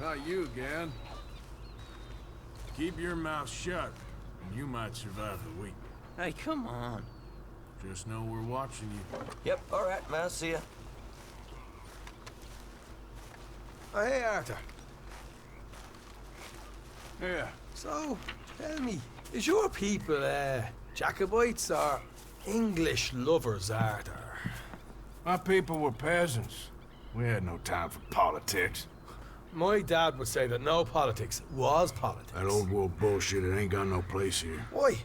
Not you again. Keep your mouth shut, and you might survive the week. Hey, come on. Just know we're watching you. Yep, all right, man. See ya. Oh, hey, Arthur. Yeah. So, tell me, is your people, Jacobites or English lovers, Arthur? My people were peasants. We had no time for politics. My dad would say that no politics was politics. That old world bullshit, it ain't got no place here. Why?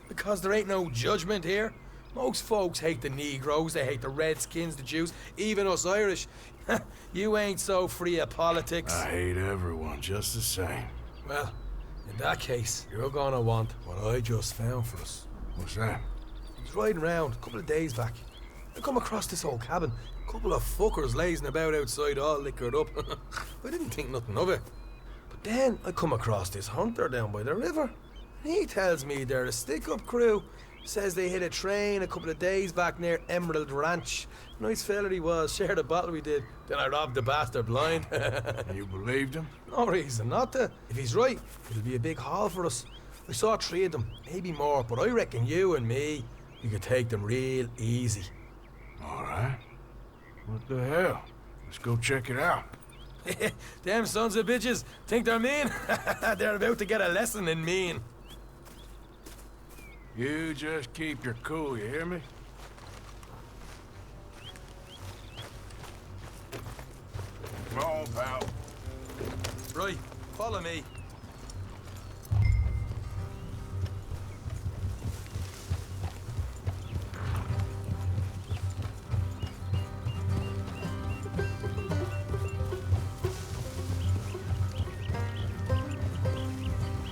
Because there ain't no judgment here. Most folks hate the Negroes, they hate the Redskins, the Jews, even us Irish. You ain't so free of politics. I hate everyone just the same. Well, in that case, you're gonna want what I just found for us. What's that? I was riding around a couple of days back. I come across this old cabin. A couple of fuckers lazing about outside all liquored up. I didn't think nothing of it. But then I come across this hunter down by the river. And he tells me they're a stick-up crew. Says they hit a train a couple of days back near Emerald Ranch. Nice fella he was, shared a bottle we did. Then I robbed the bastard blind. You believed him? No reason not to. If he's right, it'll be a big haul for us. I saw 3 of them, maybe more, but I reckon you and me, we could take them real easy. All right. What the hell? Let's go check it out. Them sons of bitches think they're mean. They're about to get a lesson in mean. You just keep your cool, you hear me? Come on, pal. Right, follow me.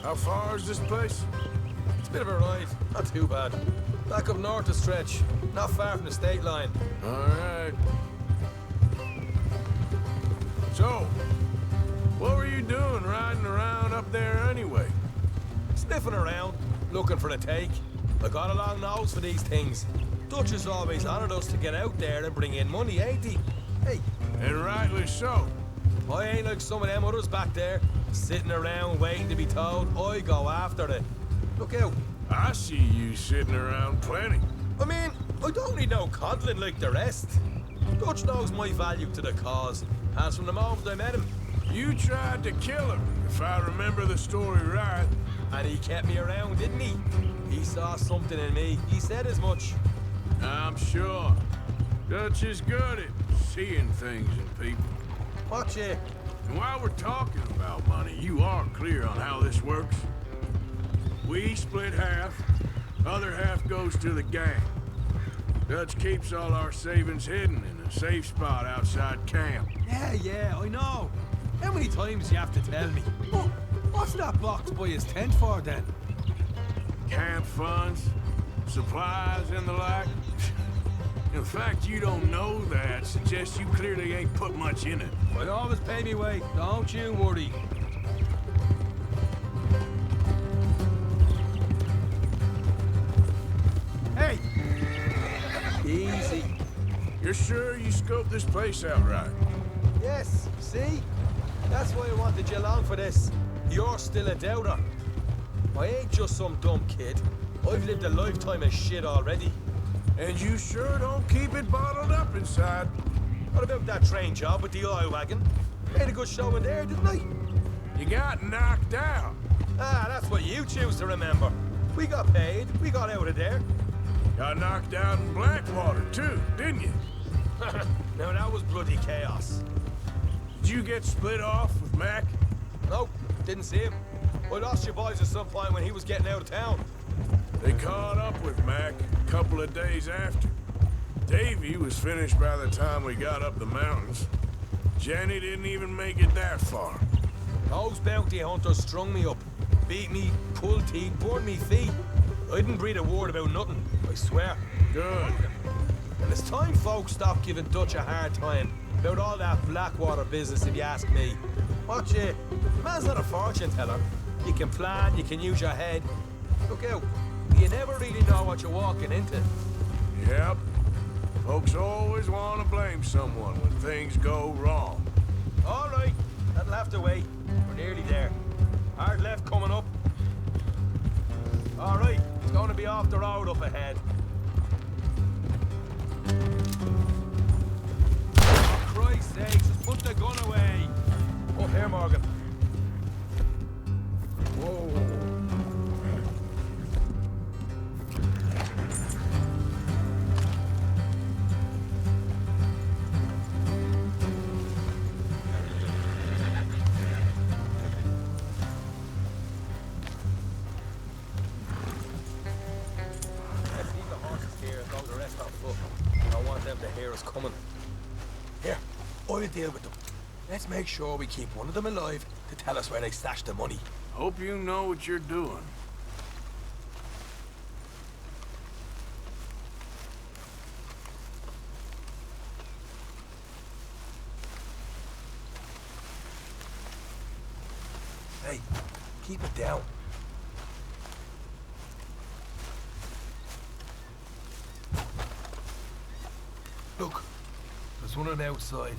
How far is this place? It's a bit of a ride, not too bad. Back up north a stretch, not far from the state line. All right. So, what were you doing riding around up there anyway? Sniffing around, looking for a take. I got a long nose for these things. Dutch has always honoured us to get out there and bring in money, ain't he? Hey. And rightly so. I ain't like some of them others back there, sitting around waiting to be told. I go after it. Look out. I see you sitting around plenty. I mean, I don't need no coddling like the rest. Dutch knows my value to the cause, as from the moment I met him. You tried to kill him, if I remember the story right. And he kept me around, didn't he? He saw something in me. He said as much. I'm sure. Dutch is good at seeing things in people. Watch it. And while we're talking about money, you are clear on how this works? We split half, other half goes to the gang. Dutch keeps all our savings hidden in a safe spot outside camp. Yeah, I know. How many times you have to tell me? Oh, what's that box by his tent for then? Camp funds, supplies, and the like. The fact you don't know that suggests you clearly ain't put much in it. I always pay me way, don't you worry. Hey! Easy. You're sure you scoped this place out right? Yes, see? That's why I wanted you along for this. You're still a doubter. I ain't just some dumb kid. I've lived a lifetime of shit already. And you sure don't keep it bottled up inside. What about that train job with the oil wagon? Made a good show in there, didn't I? You got knocked out. Ah, that's what you choose to remember. We got paid, we got out of there. Got knocked out in Blackwater, too, didn't you? Now that was bloody chaos. Did you get split off with Mac? Nope, didn't see him. I lost your boys at some point when he was getting out of town. They caught up with Mac a couple of days after. Davy was finished by the time we got up the mountains. Jenny didn't even make it that far. Those bounty hunters strung me up, beat me, pulled teeth, burned me feet. I didn't breathe a word about nothing, I swear. Good. And it's time folks stop giving Dutch a hard time about all that Blackwater business, if you ask me. Watch it. The man's not a fortune teller. You can plan, you can use your head. Look out. You never really know what you're walking into. Yep. Folks always want to blame someone when things go wrong. All right. That'll have have to wait. We're nearly there. Hard left coming up. Alright, it's going to be off the road up ahead. For Christ's sake, just put the gun away. Up here, Morgan. Whoa. Coming. Here, I'll deal with them. Let's make sure we keep one of them alive to tell us where they stashed the money. Hope you know what you're doing. Hey, keep it down. Look, there's one on the outside.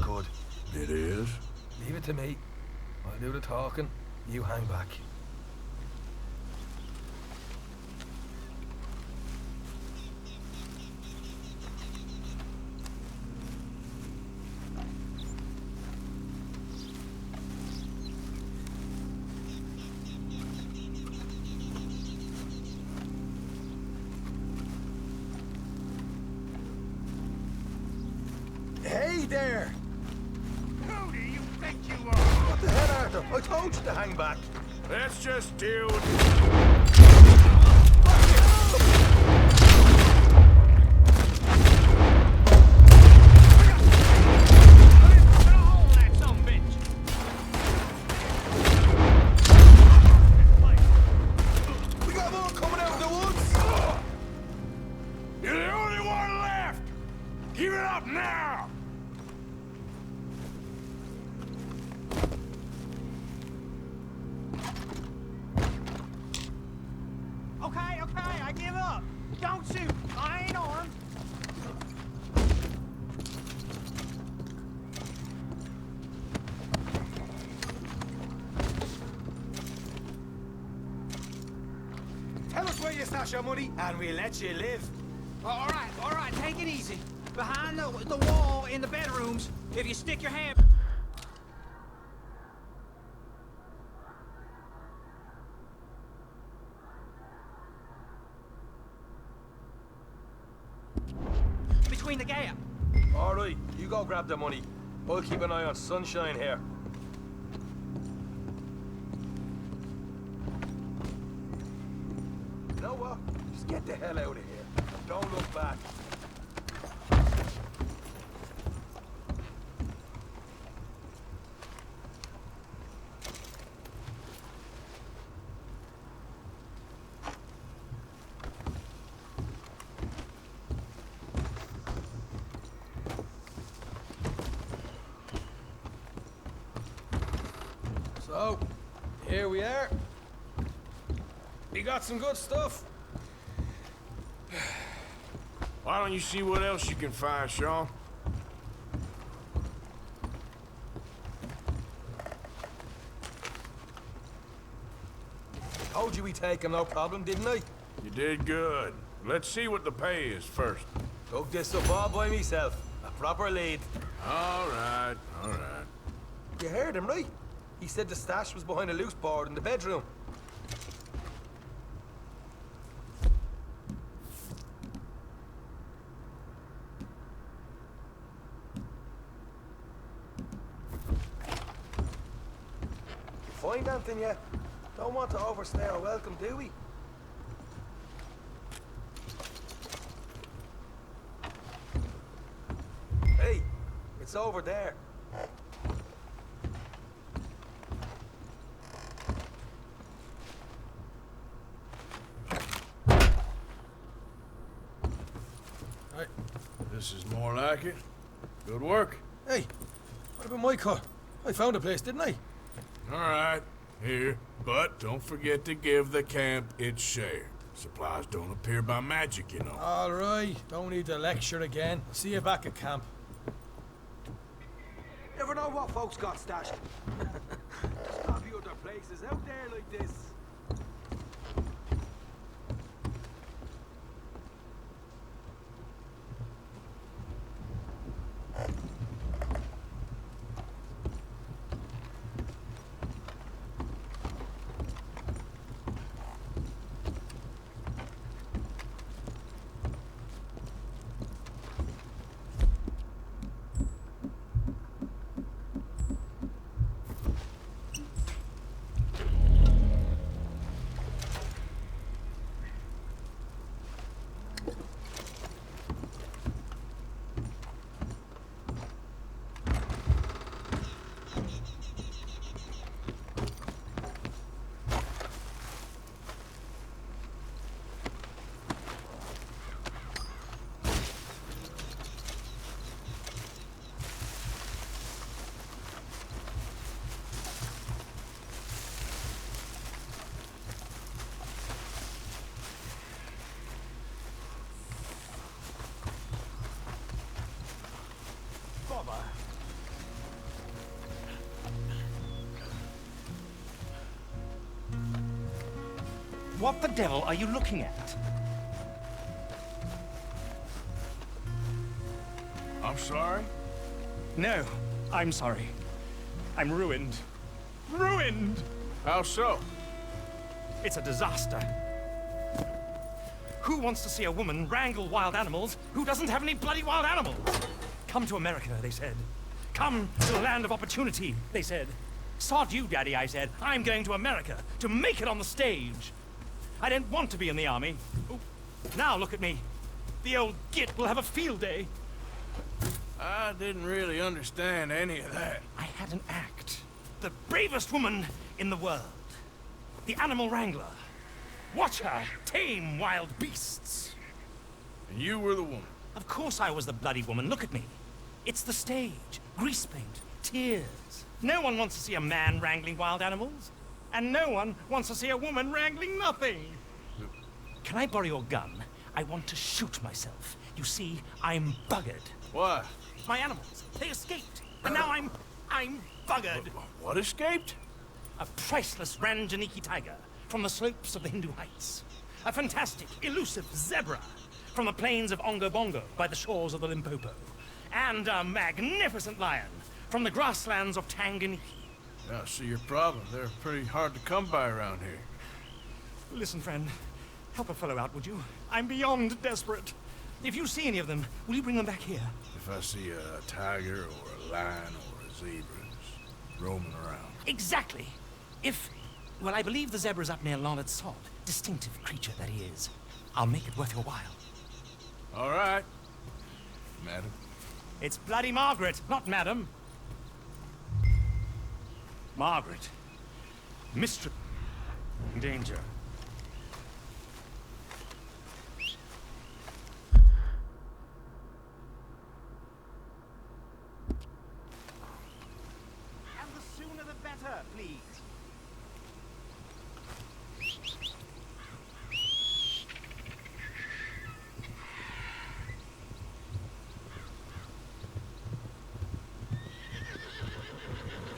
Good. It is? Leave it to me. I'll do the talking. You hang back. Hey there! Who do you think you are? What the hell, Arthur? I told you to hang back. Let's just deal with We got more coming out of the woods! You're the only one left! Give it up now! Okay, I give up. Don't shoot. I ain't armed. Tell us where you stash your money, and we'll let you live. All right, take it easy. Behind the wall in the bedrooms, if you stick your hand... between the gap. Alright, you go grab the money. I'll keep an eye on Sunshine here. You know what? Just get the hell out of here. Don't look back. So, here we are. You got some good stuff. Why don't you see what else you can find, Sean? Told you we take him, no problem, didn't I? You did good. Let's see what the pay is first. Took this up all by myself. A proper lead. All right, all right. You heard him, right? He said the stash was behind a loose board in the bedroom. Find anything yet? Don't want to overstay our welcome, do we? Hey, it's over there. Right. This is more like it. Good work. Hey, what about my car? I found a place, didn't I? All right, here. But don't forget to give the camp its share. Supplies don't appear by magic, you know. All right, don't need to lecture again. I'll see you back at camp. Never know what folks got stashed. There's gotta be other places out there like this. What the devil are you looking at? I'm sorry? No, I'm sorry. I'm ruined. Ruined! How so? It's a disaster. Who wants to see a woman wrangle wild animals who doesn't have any bloody wild animals? Come to America, they said. Come to the land of opportunity, they said. Sod you, Daddy, I said. I'm going to America to make it on the stage. I didn't want to be in the army. Oh, now look at me. The old git will have a field day. I didn't really understand any of that. I had an act. The bravest woman in the world. The animal wrangler. Watch her tame wild beasts. And you were the woman. Of course I was the bloody woman. Look at me. It's the stage. Grease paint. Tears. No one wants to see a man wrangling wild animals. And no one wants to see a woman wrangling nothing. Can I borrow your gun? I want to shoot myself. You see, I'm buggered. Why? My animals, they escaped. And now I'm buggered. What escaped? A priceless Ranjaniki tiger from the slopes of the Hindu Heights. A fantastic, elusive zebra from the plains of Ongo Bongo by the shores of the Limpopo. And a magnificent lion from the grasslands of Tanganyika. I see your problem. They're pretty hard to come by around here. Listen, friend, help a fellow out, would you? I'm beyond desperate. If you see any of them, will you bring them back here? If I see a tiger or a lion or a zebra just roaming around. Exactly. Well, I believe the zebra's up near Larned Sod. Distinctive creature that he is. I'll make it worth your while. All right, madam. It's bloody Margaret, not madam. Margaret. Mistress. Danger. And the sooner the better, please.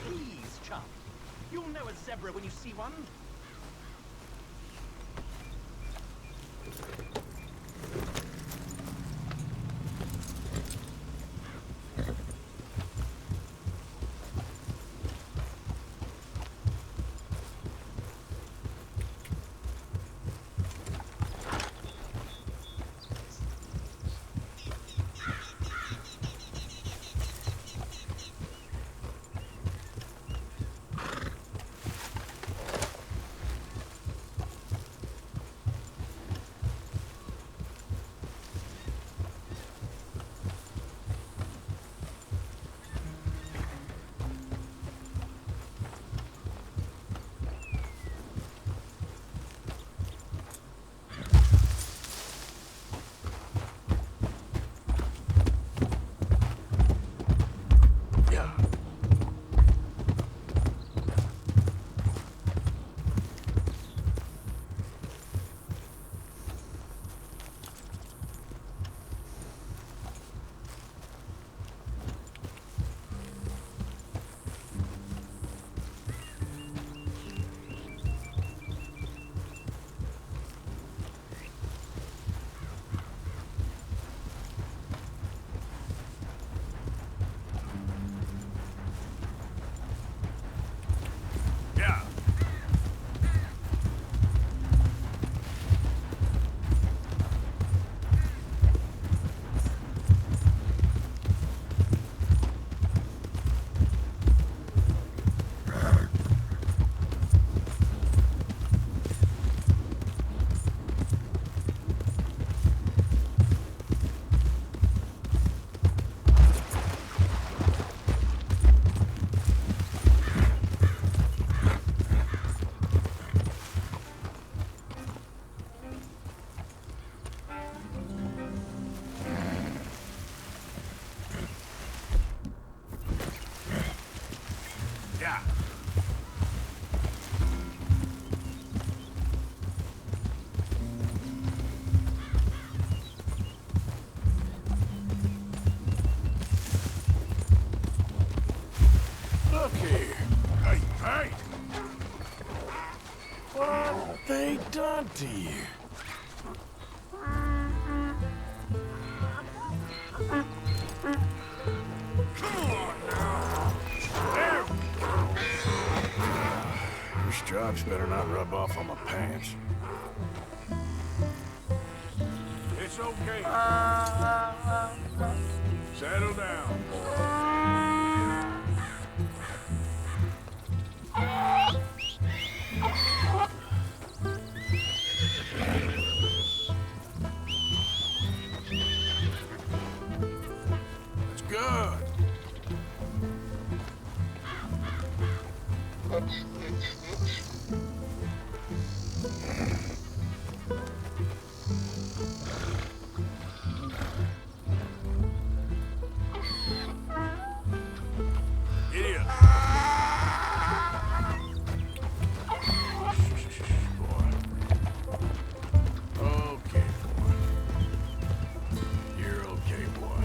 Please, chum. You'll know a zebra when you see one. Look here. Hey, hey! What have they done to you? Come on now. There we go. Your stripes better not rub off on my pants. It's okay. Settle down. That's good. Idiot. Boy. Okay, boy. You're okay, boy.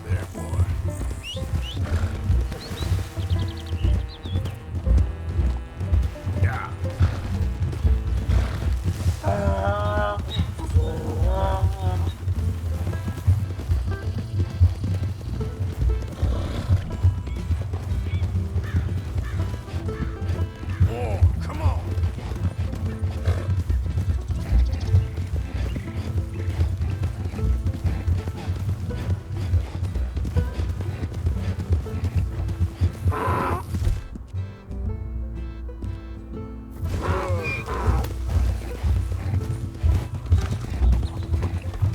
There, boy. Yeah. Oh, come on.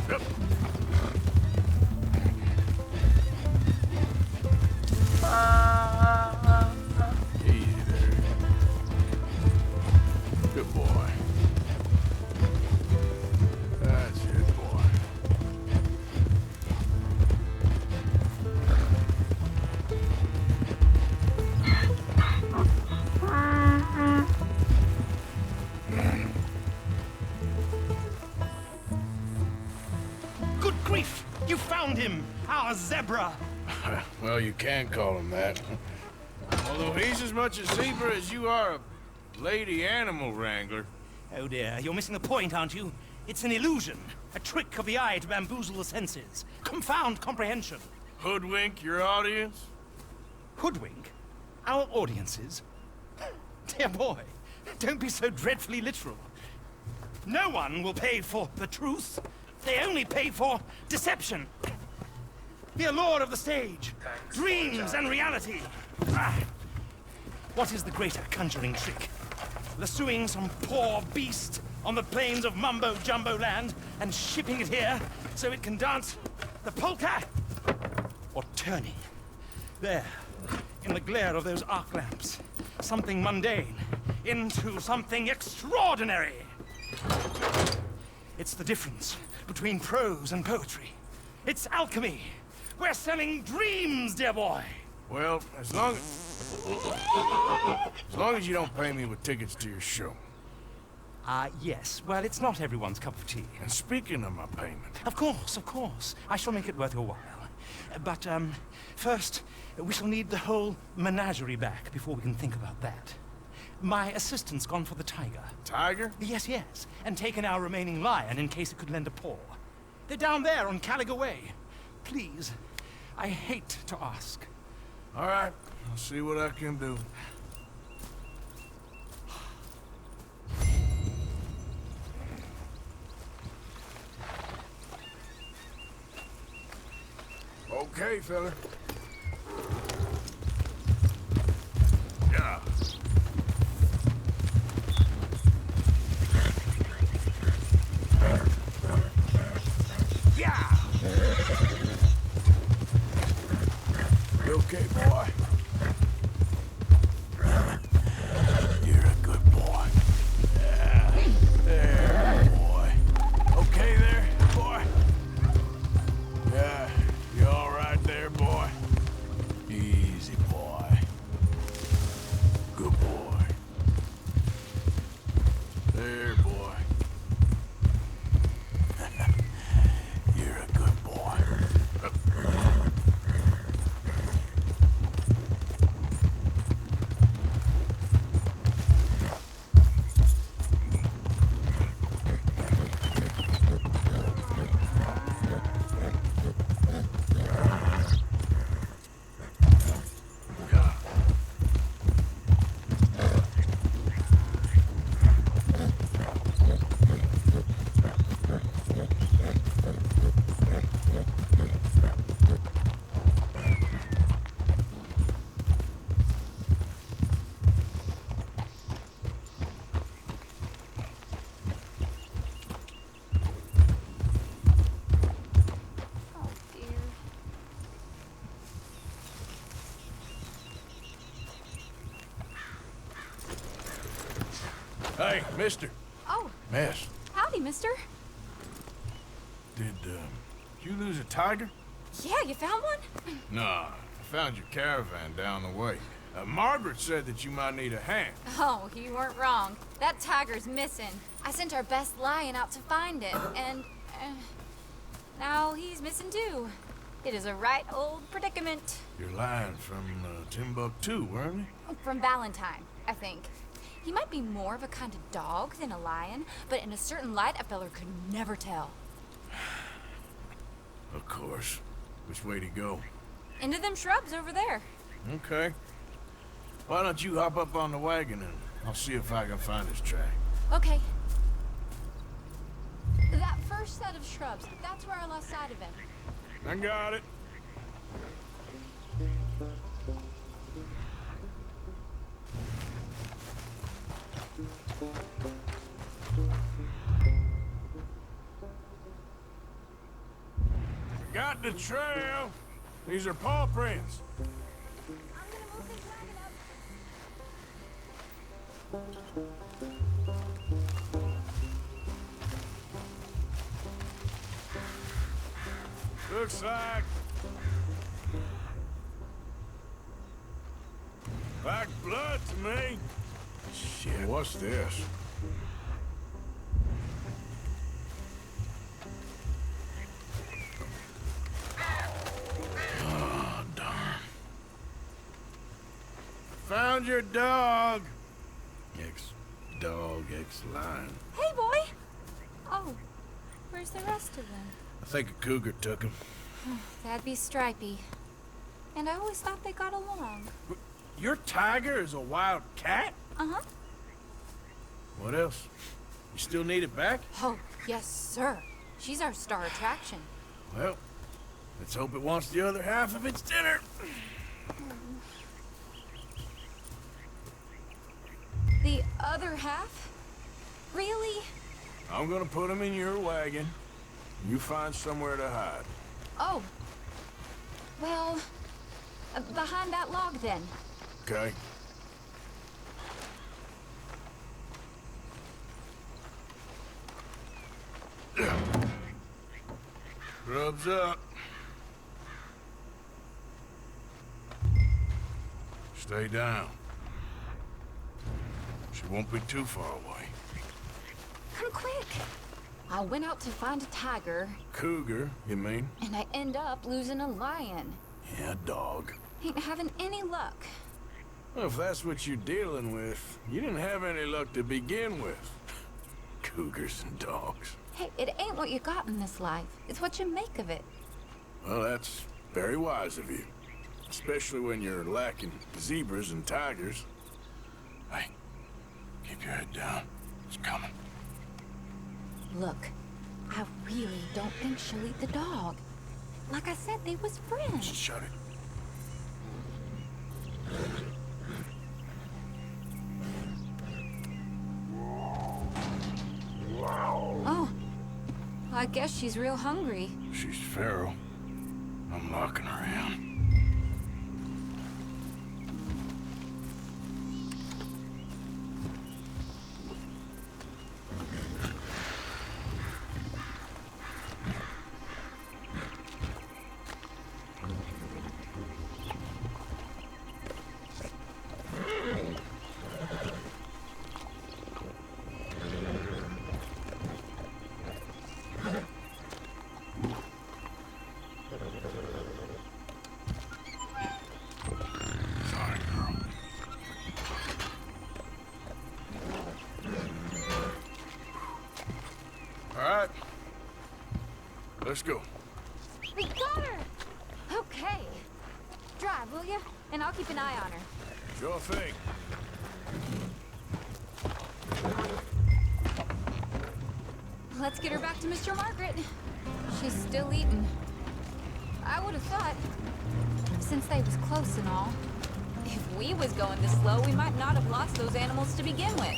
Yep. Easy there. Good boy. That's it, boy. Good grief! You found him! Our zebra! Well, you can call him that. Although he's as much a zebra as you are a lady animal wrangler. Oh dear, you're missing the point, aren't you? It's an illusion. A trick of the eye to bamboozle the senses. Confound comprehension. Hoodwink your audience? Hoodwink? Our audiences? Dear boy, don't be so dreadfully literal. No one will pay for the truth. They only pay for deception. The allure of the stage. Dreams and reality. Ah. What is the greater conjuring trick? Lassoing some poor beast on the plains of mumbo-jumbo land and shipping it here so it can dance the polka? Or turning, there, in the glare of those arc lamps, something mundane into something extraordinary? It's the difference between prose and poetry. It's alchemy. We're selling dreams, dear boy. Well, as long as you don't pay me with tickets to your show. Yes. Well, it's not everyone's cup of tea. And speaking of my payment, Of course. I shall make it worth your while. But, first, we shall need the whole menagerie back before we can think about that. My assistant's gone for the tiger. Tiger? Yes, and taken our remaining lion in case it could lend a paw. They're down there on Caliga Way. Please, I hate to ask. All right, I'll see what I can do. Okay, fella. Yeah. Yeah. You okay, boy? You're a good boy. Yeah. There, boy. Okay there, boy? Hey, mister. Oh, Miss, howdy, mister. did you lose a tiger? Yeah, you found one? Nah, I found your caravan down the way. Margaret said that you might need a hand. Oh, you weren't wrong. That tiger's missing. I sent our best lion out to find it, and now he's missing too. It is a right old predicament. You're lying from Timbuktu, weren't you? From Valentine, I think. He might be more of a kind of dog than a lion, but in a certain light, a feller could never tell. Of course. Which way to go? Into them shrubs over there. Okay. Why don't you hop up on the wagon and I'll see if I can find his track. Okay. That first set of shrubs, that's where I lost sight of him. I got it. Got the trail. These are paw prints. I'm gonna move this wagon up. Looks like blood to me. Shit, what's this? Oh, darn. Found your dog. Ex-dog, ex-lion. Hey, boy! Oh, where's the rest of them? I think a cougar took him. That'd be Stripey. And I always thought they got along. Your tiger is a wild cat? Uh-huh. What else? You still need it back? Oh, yes, sir. She's our star attraction. Well, let's hope it wants the other half of its dinner. The other half? Really? I'm gonna put him in your wagon. You find somewhere to hide. Oh. Well, behind that log, then. Okay? Rubs up. Stay down. She won't be too far away. Come quick. I went out to find a tiger, Cougar, you mean? and I end up losing a lion. Yeah, dog. Ain't having any luck. Well, if that's what you're dealing with, you didn't have any luck to begin with. Cougars and dogs. Hey, it ain't what you got in this life. It's what you make of it. Well, that's very wise of you. Especially when you're lacking zebras and tigers. Hey, keep your head down. It's coming. Look, I really don't think she'll eat the dog. Like I said, they was friends. Just shut it. Oh, I guess she's real hungry. She's feral. I'm knocking her in. Sorry, girl. All right. Let's go. We got her! Okay. Drive, will you? And I'll keep an eye on her. Sure thing. Let's get her back to Mr. Margaret. She's still eating. I would have thought, since they was close and all, if we was going this slow, we might not have lost those animals to begin with.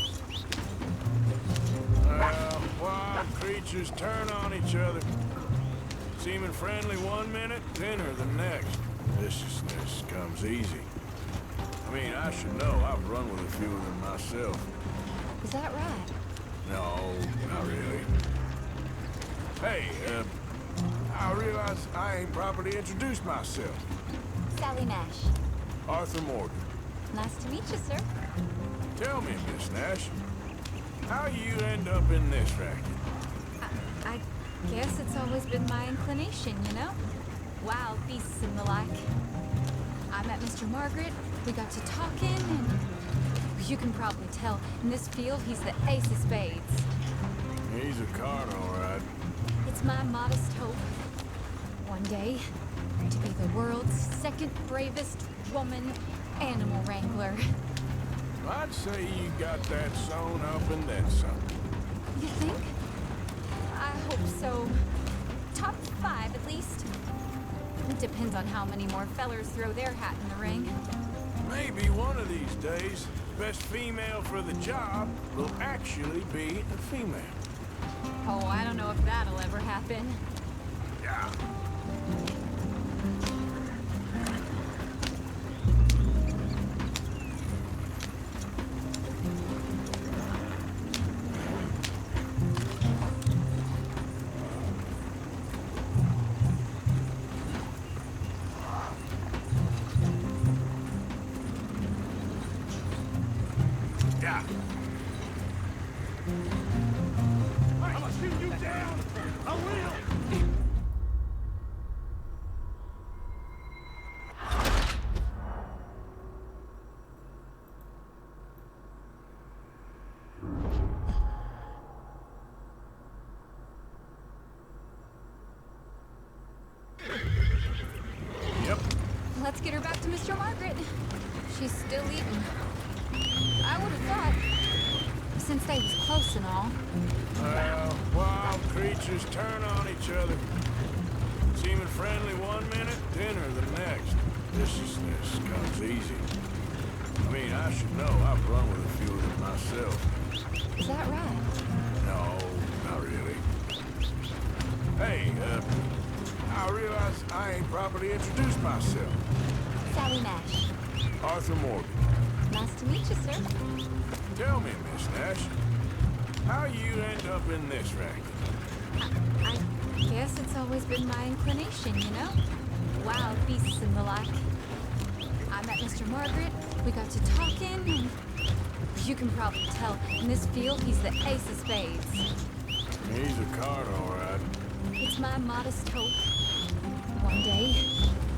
Wild creatures turn on each other. Seeming friendly one minute, thinner the next. Viciousness comes easy. I mean, I should know. I've run with a few of them myself. Is that right? No, not really. Hey, I realize I ain't properly introduced myself. Sally Nash. Arthur Morgan. Nice to meet you, sir. Tell me, Miss Nash, how you end up in this racket? I guess it's always been my inclination, you know? Wild beasts and the like. I met Mr. Margaret, we got to talking, and you can probably tell, in this field, he's the ace of spades. He's a card, all right. It's my modest hope, one day, to be the world's second bravest woman animal wrangler. I'd say you got that sewn up and then some. You think? I hope so. Top 5, at least. It depends on how many more fellers throw their hat in the ring. Maybe one of these days, best female for the job will actually be a female. Oh, I don't know if that'll ever happen. Yeah. Yeah. I'm gonna shoot you down! I will! Yep. Let's get her back to Mr. Margaret. She's still eating. I would have thought, since they was close and all. Well, wild creatures turn on each other. Seeming friendly one minute, dinner the next. Viciousness comes easy. I mean, I should know. I've run with a few of them myself. Is that right? No, not really. Hey, I realize I ain't properly introduced myself. Sally Nash. Arthur Morgan. Nice to meet you, sir. Tell me, Miss Nash, how you end up in this racket? I guess it's always been my inclination, you know? Wild beasts and the like. I met Mr. Margaret, we got to talking, and you can probably tell, in this field, he's the ace of spades. He's a card, all right. It's my modest hope, one day,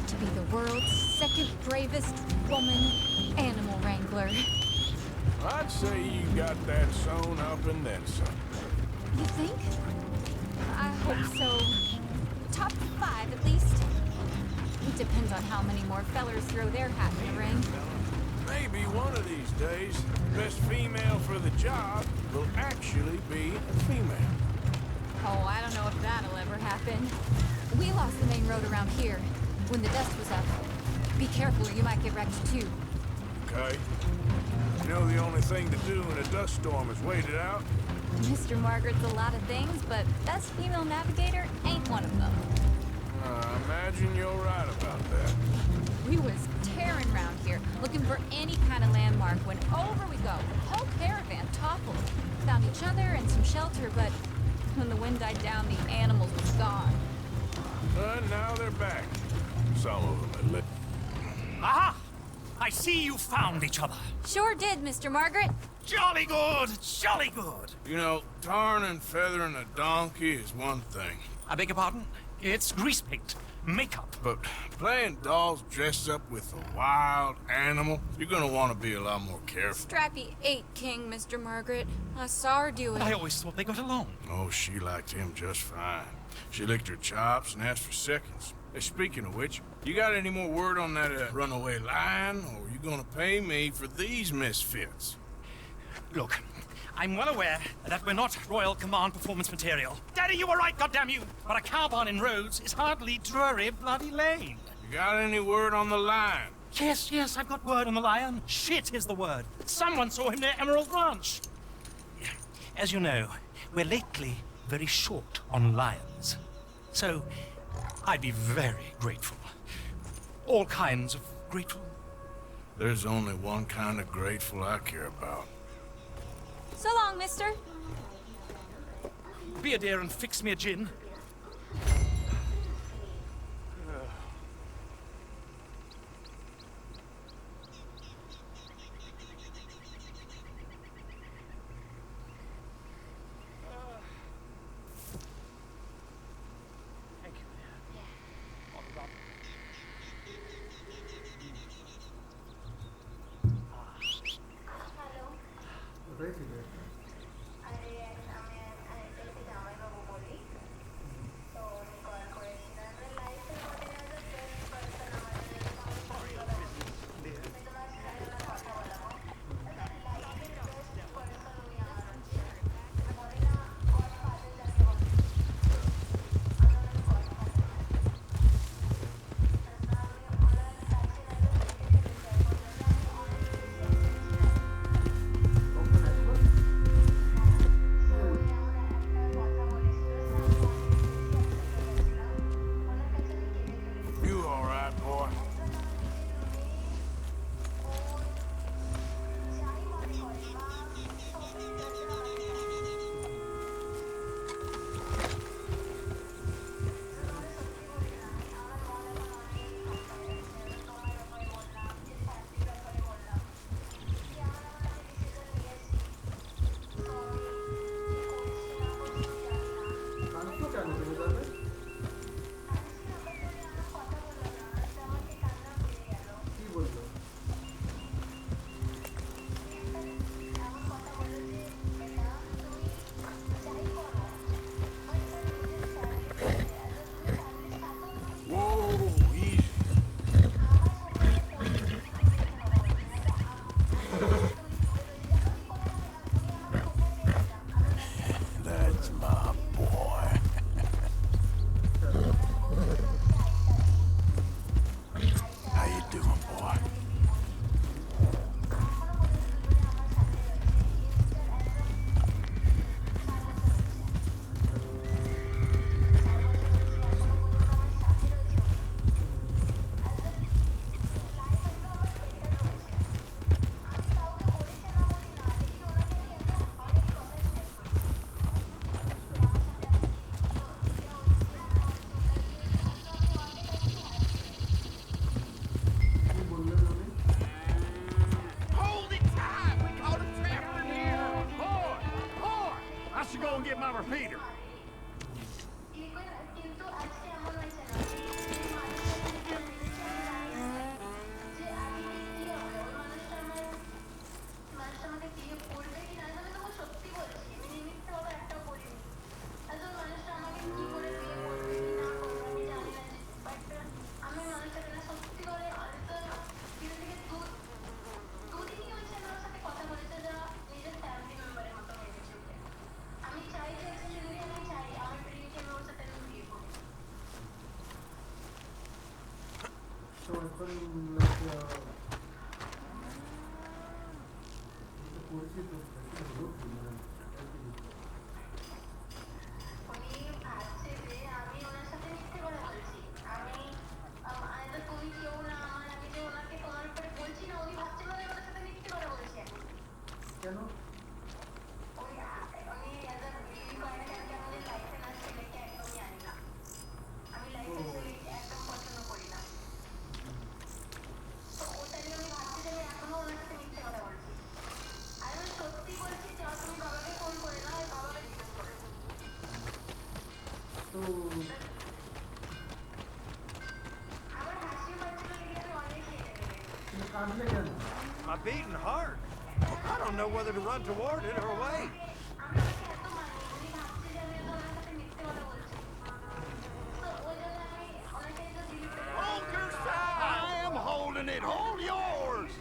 to be the world's second bravest woman animal wrangler. I'd say you got that sewn up and then some. You think? I hope so. Top 5, at least. It depends on how many more fellers throw their hat in the ring. Maybe one of these days, best female for the job will actually be a female. Oh, I don't know if that'll ever happen. We lost the main road around here when the dust was up. Be careful or you might get wrecked too. Okay? You know the only thing to do in a dust storm is wait it out? Mr. Margaret's a lot of things, but best female navigator ain't one of them. I imagine you're right about that. We was tearing around here, looking for any kind of landmark when over we go. The whole caravan toppled. Found each other and some shelter, but when the wind died down, the animals was gone. But now they're back. Some of them had lit. Aha! I see you found each other. Sure did, Mr. Margaret. Jolly good, jolly good. You know, tarring and feathering a donkey is one thing. I beg your pardon? It's grease paint, makeup. But playing dolls dressed up with a wild animal, you're gonna want to be a lot more careful. Strappy ate King, Mr. Margaret. I saw her do it. I always thought they got along. Oh, she liked him just fine. She licked her chops and asked for seconds. Hey, speaking of which, you got any more word on that runaway lion, or are you gonna pay me for these misfits? Look, I'm well aware that we're not Royal Command performance material. Daddy, you were right, goddamn you! But a cow barn in Rhodes is hardly Drury Bloody Lane. You got any word on the lion? Yes, I've got word on the lion. Shit is the word. Someone saw him near Emerald Ranch. As you know, we're lately very short on lions. So, I'd be very grateful. All kinds of grateful. There's only one kind of grateful I care about. So long. wrong, mister? Be a dear and fix me a gin. You all right, boy? Whoa, easy. That's my boy. How you doing, boy? Hold it tight! We caught a trapper in here! Boy! Boy! I should go and get my repeater. My beating heart. I don't know whether to run toward it or wait. Hold your side! I am holding it. Hold yours!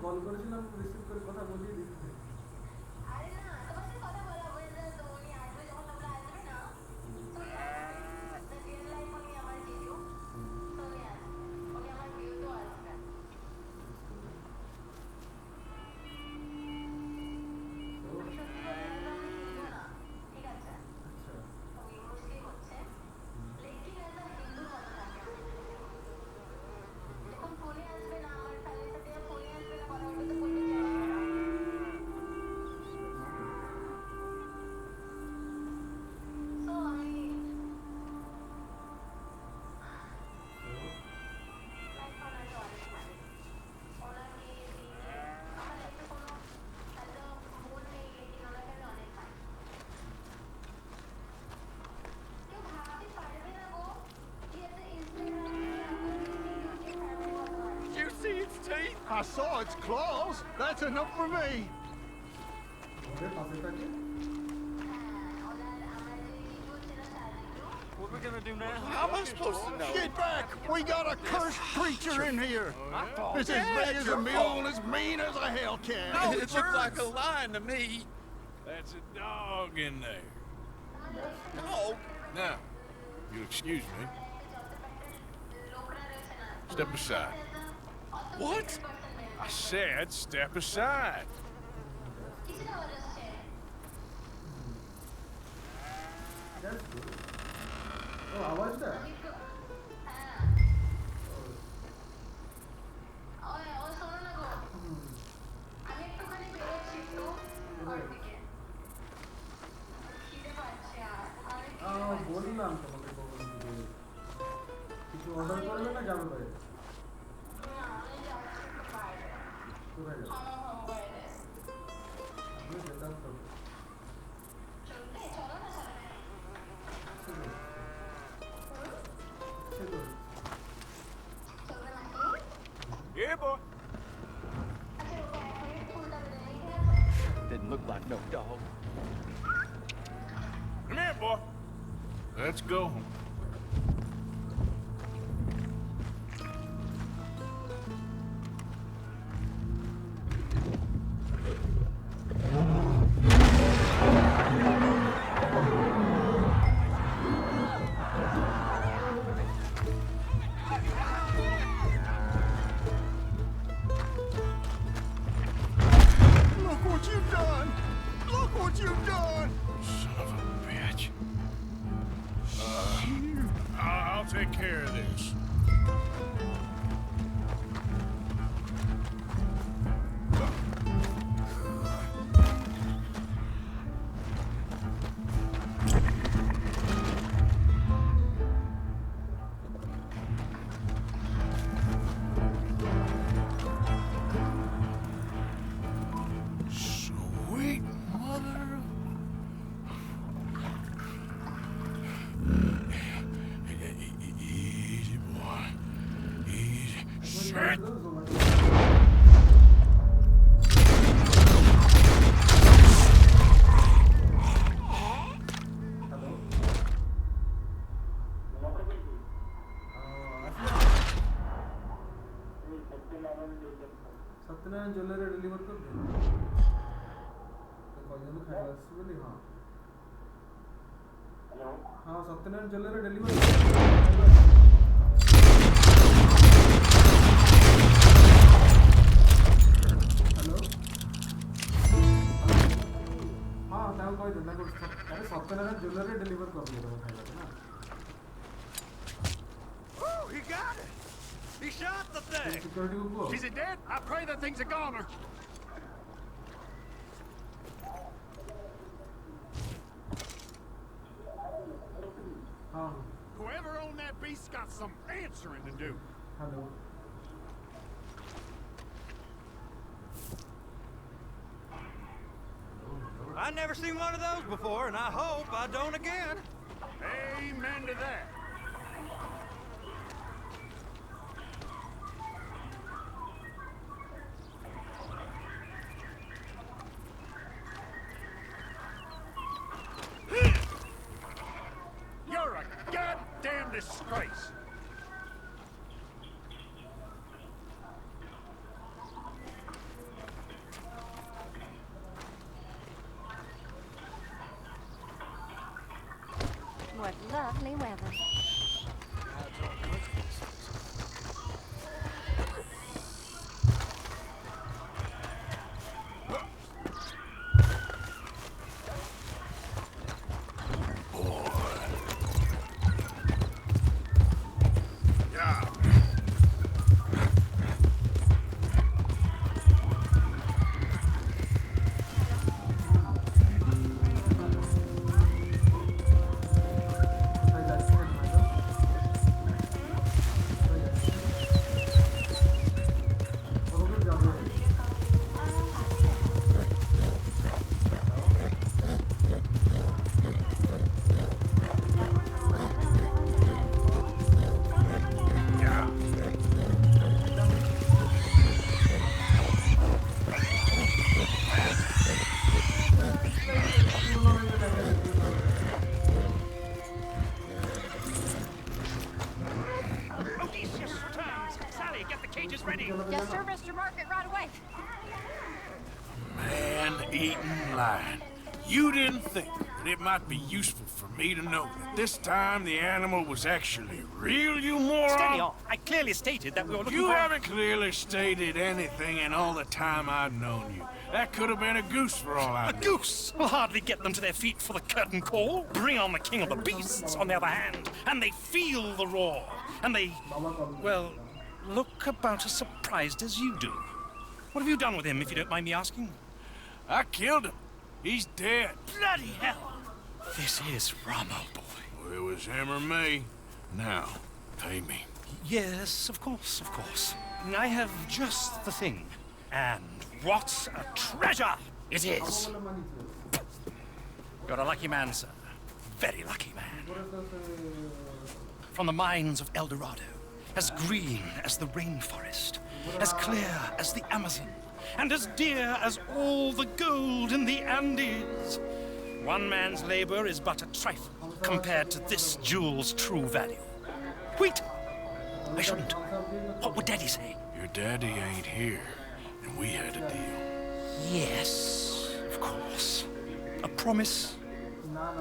Call করেছিলাম receive করে কথা বলিয়ে দিচ্ছি। I saw its claws. That's enough for me. What are we gonna do now? How am I supposed to know? Get back! We got a cursed creature in here. It's as Dad, big as a your mule fault. and as mean as a hellcat. No, it looks like a lion to me. That's a dog in there. No. Now, you'll excuse me. Step aside. What? I said step aside. বললাম তোমাকে কখন দিবে কিছু order করবে না যাবে বাইরে কোথায় যাবে আমি যেতাম তো Yeah, boy. Didn't look like no dog. Come here, boy. Let's go. Look what you've done! Look what you've done! Son of a bitch. I'll take care of this. Sweet mother. Easy, boy. Easy. Shit. Satyanarayan jewellery deliver कर दे तो कौन खाएगा बोली हाँ हाँ Satyanarayan jewellery deliver hello हाँ ताऊ कोई धंधा कर अरे सत्यनारायण ज्वेलरी डिलीवर कर दिया तो खाएगा ना Oh, he got it! He shot the thing! Security को बोल Is it dead? I pray that thing's a goner. हाँ Whoever owned that beast's got some answering to do. Hello I never seen one of those before, and I hope I don't again. Amen to that. You're a goddamn disgrace. What lovely weather. Yeah. कोথায় যাচ্ছেন madam Odysseus returns. Sally, get the cages ready. Yes, sir, Mr. Margaret, right away. Man-eating lion. You didn't think that it might be useful for me to know that this time the animal was actually real, you moron? Steady on. I clearly stated that we were looking You for... haven't clearly stated anything in all the time I've known you. That could have been a goose for all I A know. goose will hardly get them to their feet for the curtain call. Bring on the king of the beasts, on the other hand, and they feel the roar. And they, well, look about as surprised as you do. What have you done with him, if you don't mind me asking? I killed him. He's dead. Bloody hell! This is Ramo, boy. Well, it was him or me. Now, pay me. Yes, of course, of course. I have just the thing. And what a treasure it is! You're a lucky man, sir. Very lucky man. From the mines of El Dorado, as green as the rainforest, as clear as the Amazon, and as dear as all the gold in the Andes. One man's labor is but a trifle compared to this jewel's true value. Wait! I shouldn't. What would Daddy say? Your daddy ain't here, and we had a deal. Yes, of course. A promise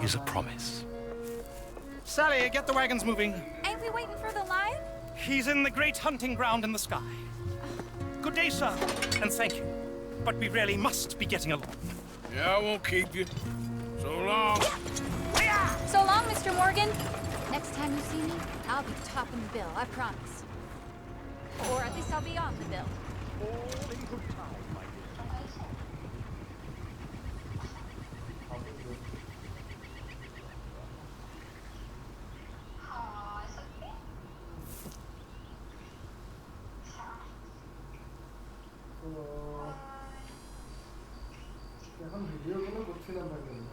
is a promise. Sally, get the wagons moving. Ain't we waiting for the lion? He's in the great hunting ground in the sky. Good day, sir, and thank you. But we really must be getting along. Yeah, I won't keep you. So long. So long, Mr. Morgan. Next time you see me, I'll be topping the bill, I promise. Or at least I'll be on the bill. All in good time, my dear. এখন ভিডিওগুলো করছিলাম ভাই জন্য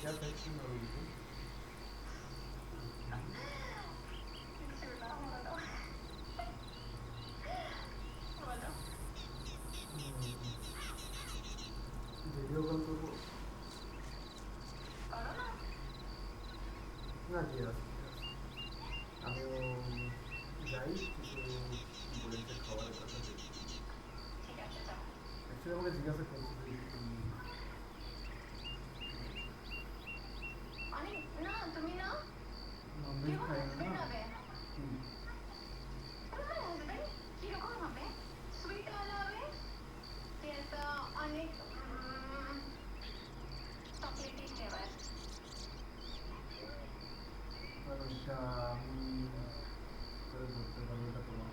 क्या faction होगी video call करबो না জি আমিও যাই কিছু বলেছে খাওয়ার কথা দেখি ঠিক আছে যাও অ্যাকচুয়ালি আমাকে জিজ্ঞাসা করছি আরে না তুমি না নন্দী খাই না কিরকম হবে সুইট ওয়ালা হবে এটা অনেক চকলেটি ফ্লেভার আর ওইটা আমি করে ধরতে পারবো এটা তোমার